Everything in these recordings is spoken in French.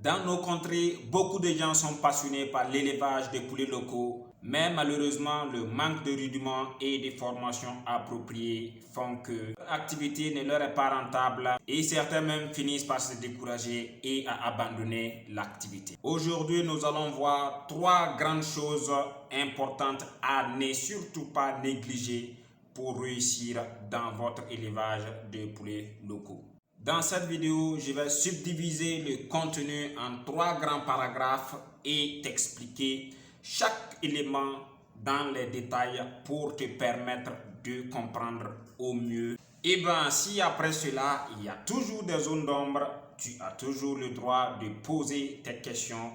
Dans nos contrées, beaucoup de gens sont passionnés par l'élevage des poulets locaux, mais malheureusement, le manque de rudiments et de formations appropriées font que l'activité ne leur est pas rentable et certains même finissent par se décourager et à abandonner l'activité. Aujourd'hui, nous allons voir 3 grandes choses importantes à ne surtout pas négliger pour réussir dans votre élevage de poulets locaux. Dans cette vidéo, je vais subdiviser le contenu en 3 grands paragraphes et t'expliquer chaque élément dans les détails pour te permettre de comprendre au mieux. Et bien, si après cela, il y a toujours des zones d'ombre, tu as toujours le droit de poser tes questions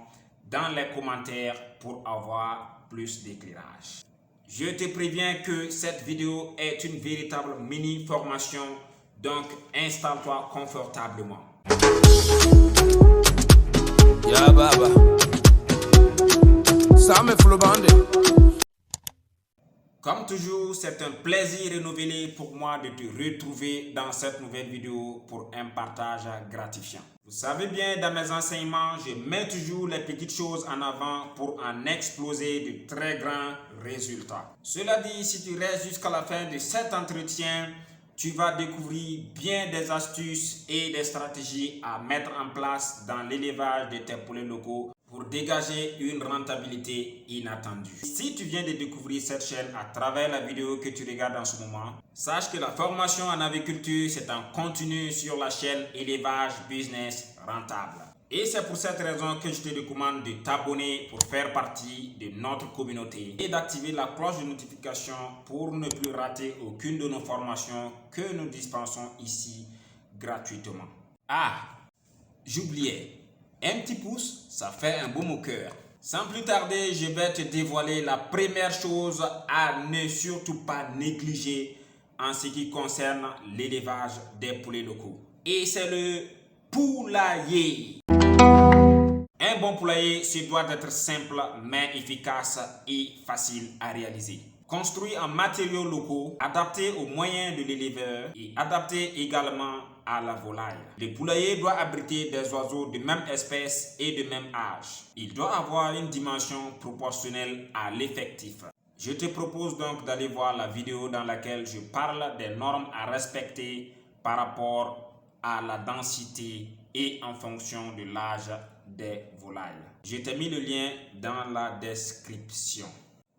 dans les commentaires pour avoir plus d'éclairage. Je te préviens que cette vidéo est une véritable mini-formation. Donc, installe-toi confortablement. Yeah, baba. Ça me flobande. Comme toujours, c'est un plaisir renouvelé pour moi de te retrouver dans cette nouvelle vidéo pour un partage gratifiant. Vous savez bien, dans mes enseignements, je mets toujours les petites choses en avant pour en exploser de très grands résultats. Cela dit, si tu restes jusqu'à la fin de cet entretien, tu vas découvrir bien des astuces et des stratégies à mettre en place dans l'élevage de tes poulets locaux pour dégager une rentabilité inattendue. Si tu viens de découvrir cette chaîne à travers la vidéo que tu regardes en ce moment, sache que la formation en aviculture, c'est un continu sur la chaîne Élevage Business Rentable. Et c'est pour cette raison que je te recommande de t'abonner pour faire partie de notre communauté et d'activer la cloche de notification pour ne plus rater aucune de nos formations que nous dispensons ici gratuitement. Ah, j'oubliais, un petit pouce, ça fait un baume au cœur. Sans plus tarder, je vais te dévoiler la première chose à ne surtout pas négliger en ce qui concerne l'élevage des poulets locaux. Et c'est le poulailler. Un bon poulailler, ce doit être simple mais efficace et facile à réaliser. Construit en matériaux locaux, adapté aux moyens de l'éleveur et adapté également à la volaille. Le poulailler doit abriter des oiseaux de même espèce et de même âge. Il doit avoir une dimension proportionnelle à l'effectif. Je te propose donc d'aller voir la vidéo dans laquelle je parle des normes à respecter par rapport à la densité et en fonction de l'âge des volailles. Je t'ai mis le lien dans la description.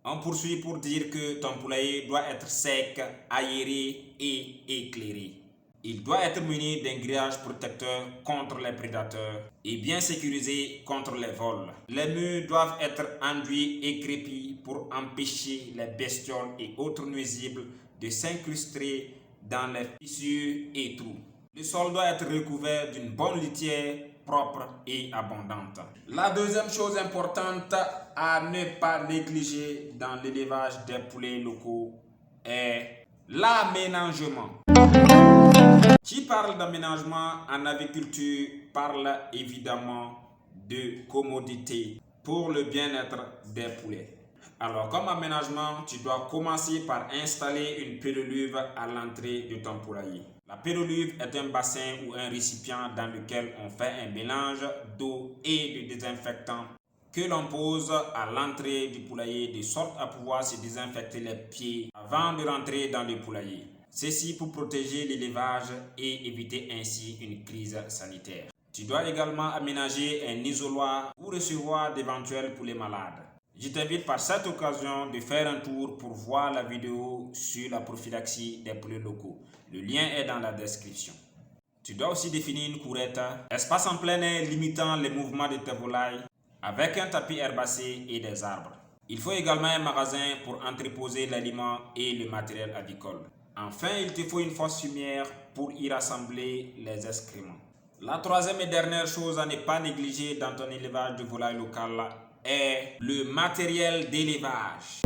On poursuit pour dire que ton poulailler doit être sec, aéré et éclairé. Il doit être muni d'un grillage protecteur contre les prédateurs et bien sécurisé contre les vols. Les murs doivent être enduits et crépis pour empêcher les bestioles et autres nuisibles de s'incruster dans les fissures et trous. Le sol doit être recouvert d'une bonne litière propre et abondante. La deuxième chose importante à ne pas négliger dans l'élevage des poulets locaux est l'aménagement. Qui parle d'aménagement en aviculture parle évidemment de commodité pour le bien-être des poulets. Alors, comme aménagement, tu dois commencer par installer une pédoluve à l'entrée de ton poulailler. La pédoluve est un bassin ou un récipient dans lequel on fait un mélange d'eau et de désinfectant que l'on pose à l'entrée du poulailler de sorte à pouvoir se désinfecter les pieds avant de rentrer dans le poulailler. Ceci pour protéger l'élevage et éviter ainsi une crise sanitaire. Tu dois également aménager un isoloir pour recevoir d'éventuels poulets malades. Je t'invite par cette occasion de faire un tour pour voir la vidéo sur la prophylaxie des poulets locaux. Le lien est dans la description. Tu dois aussi définir une courette, espace en plein air limitant les mouvements de tes volailles avec un tapis herbacé et des arbres. Il faut également un magasin pour entreposer l'aliment et le matériel avicole. Enfin, il te faut une fosse fumière pour y rassembler les excréments. La troisième et dernière chose à ne pas négliger dans ton élevage de volailles locales est le matériel d'élevage.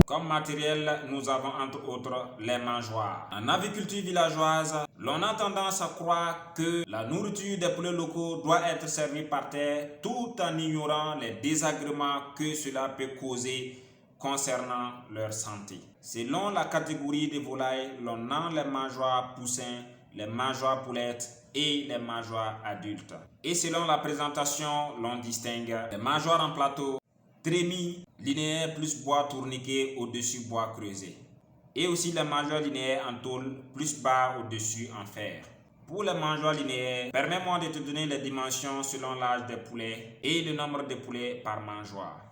Comme matériel, nous avons entre autres les mangeoires. En aviculture villageoise, l'on a tendance à croire que la nourriture des poulets locaux doit être servie par terre tout en ignorant les désagréments que cela peut causer concernant leur santé. Selon la catégorie des volailles, l'on a les mangeoires poussins, les mangeoires poulettes et les mangeoires adultes. Et selon la présentation, l'on distingue les mangeoires en plateau, trémies, linéaires plus bois tourniquet au-dessus bois creusé. Et aussi les mangeoires linéaires en tôle plus bas au-dessus en fer. Pour les mangeoires linéaires, permets-moi de te donner les dimensions selon l'âge des poulets et le nombre de poulets par mangeoire.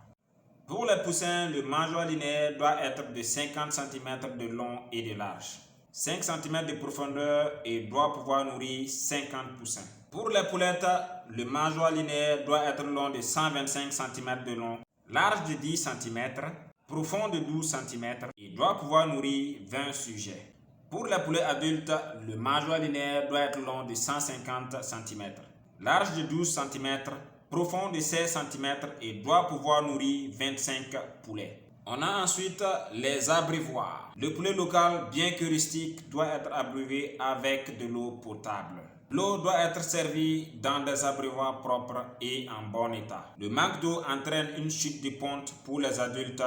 Pour les poussins, le mangeoire linéaire doit être de 50 cm de long et de large, 5 cm de profondeur et doit pouvoir nourrir 50 poussins. Pour les poulettes, le mangeoire linéaire doit être long de 125 cm de long, large de 10 cm, profond de 12 cm et doit pouvoir nourrir 20 sujets. Pour les poulets adultes, le mangeoire linéaire doit être long de 150 cm, large de 12 cm, profond de 16 cm et doit pouvoir nourrir 25 poulets. On a ensuite les abreuvoirs. Le poulet local, bien que rustique, doit être abreuvé avec de l'eau potable. L'eau doit être servie dans des abreuvoirs propres et en bon état. Le manque d'eau entraîne une chute de ponte pour les adultes,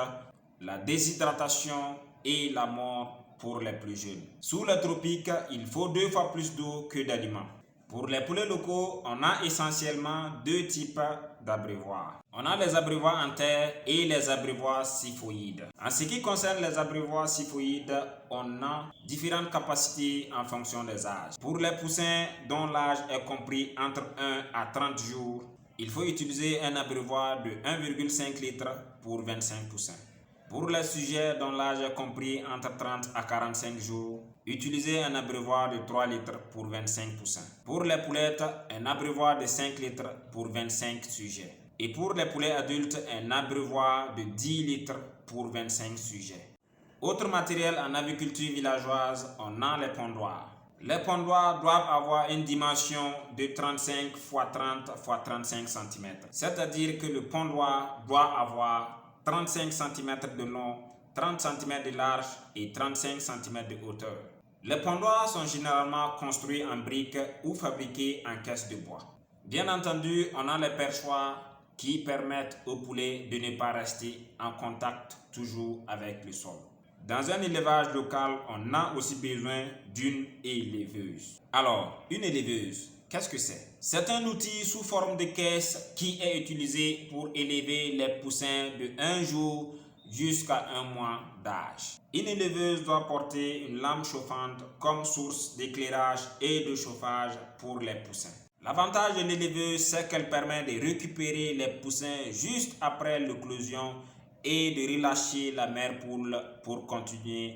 la déshydratation et la mort pour les plus jeunes. Sous les tropiques, il faut 2 fois plus d'eau que d'aliments. Pour les poulets locaux, on a essentiellement 2 types d'abreuvoirs. On a les abreuvoirs en terre et les abreuvoirs siphoïdes. En ce qui concerne les abreuvoirs siphoïdes, on a différentes capacités en fonction des âges. Pour les poussins dont l'âge est compris entre 1 à 30 jours, il faut utiliser un abreuvoir de 1,5 litre pour 25 poussins. Pour les sujets dont l'âge est compris entre 30 à 45 jours, utilisez un abreuvoir de 3 litres pour 25 poussins. Pour les poulettes, un abreuvoir de 5 litres pour 25 sujets. Et pour les poulets adultes, un abreuvoir de 10 litres pour 25 sujets. Autre matériel en aviculture villageoise, on a les pondoirs. Les pondoirs doivent avoir une dimension de 35 x 30 x 35 cm. C'est-à-dire que le pondoir doit avoir 35 cm de long, 30 cm de large et 35 cm de hauteur. Les pondoirs sont généralement construits en briques ou fabriqués en caisse de bois. Bien entendu, on a les perchoirs qui permettent aux poulets de ne pas rester en contact toujours avec le sol. Dans un élevage local, on a aussi besoin d'une éleveuse. Alors, une éleveuse, qu'est-ce que c'est? C'est un outil sous forme de caisse qui est utilisé pour élever les poussins de 1 jour jusqu'à 1 mois d'âge. Une éleveuse doit porter une lampe chauffante comme source d'éclairage et de chauffage pour les poussins. L'avantage de l'éleveuse, c'est qu'elle permet de récupérer les poussins juste après l'éclosion et de relâcher la mère poule pour continuer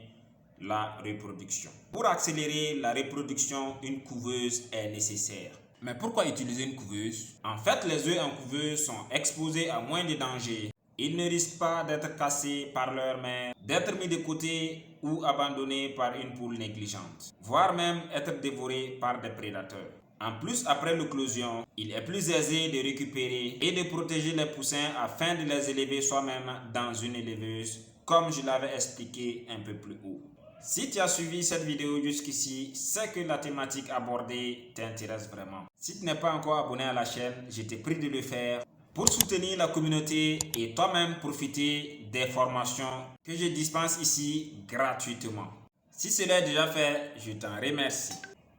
la reproduction. Pour accélérer la reproduction, une couveuse est nécessaire. Mais pourquoi utiliser une couveuse? En fait, les œufs en couveuse sont exposés à moins de dangers. Ils ne risquent pas d'être cassés par leur mère, d'être mis de côté ou abandonnés par une poule négligente, voire même être dévorés par des prédateurs. En plus, après l'éclosion, il est plus aisé de récupérer et de protéger les poussins afin de les élever soi-même dans une éleveuse, comme je l'avais expliqué un peu plus haut. Si tu as suivi cette vidéo jusqu'ici, c'est que la thématique abordée t'intéresse vraiment. Si tu n'es pas encore abonné à la chaîne, je te prie de le faire pour soutenir la communauté et toi-même profiter des formations que je dispense ici gratuitement. Si cela est déjà fait, je t'en remercie.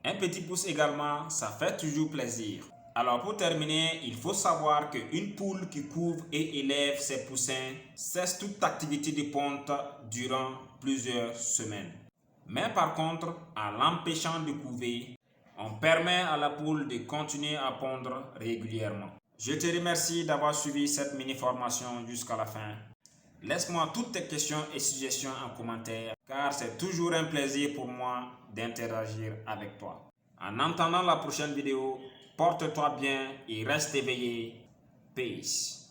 Un petit pouce également, ça fait toujours plaisir. Alors pour terminer, il faut savoir qu'une poule qui couve et élève ses poussins cesse toute activité de ponte durant plusieurs semaines. Mais par contre, en l'empêchant de couver, on permet à la poule de continuer à pondre régulièrement. Je te remercie d'avoir suivi cette mini-formation jusqu'à la fin. Laisse-moi toutes tes questions et suggestions en commentaire, car c'est toujours un plaisir pour moi d'interagir avec toi. En attendant la prochaine vidéo, porte-toi bien et reste éveillé. Peace.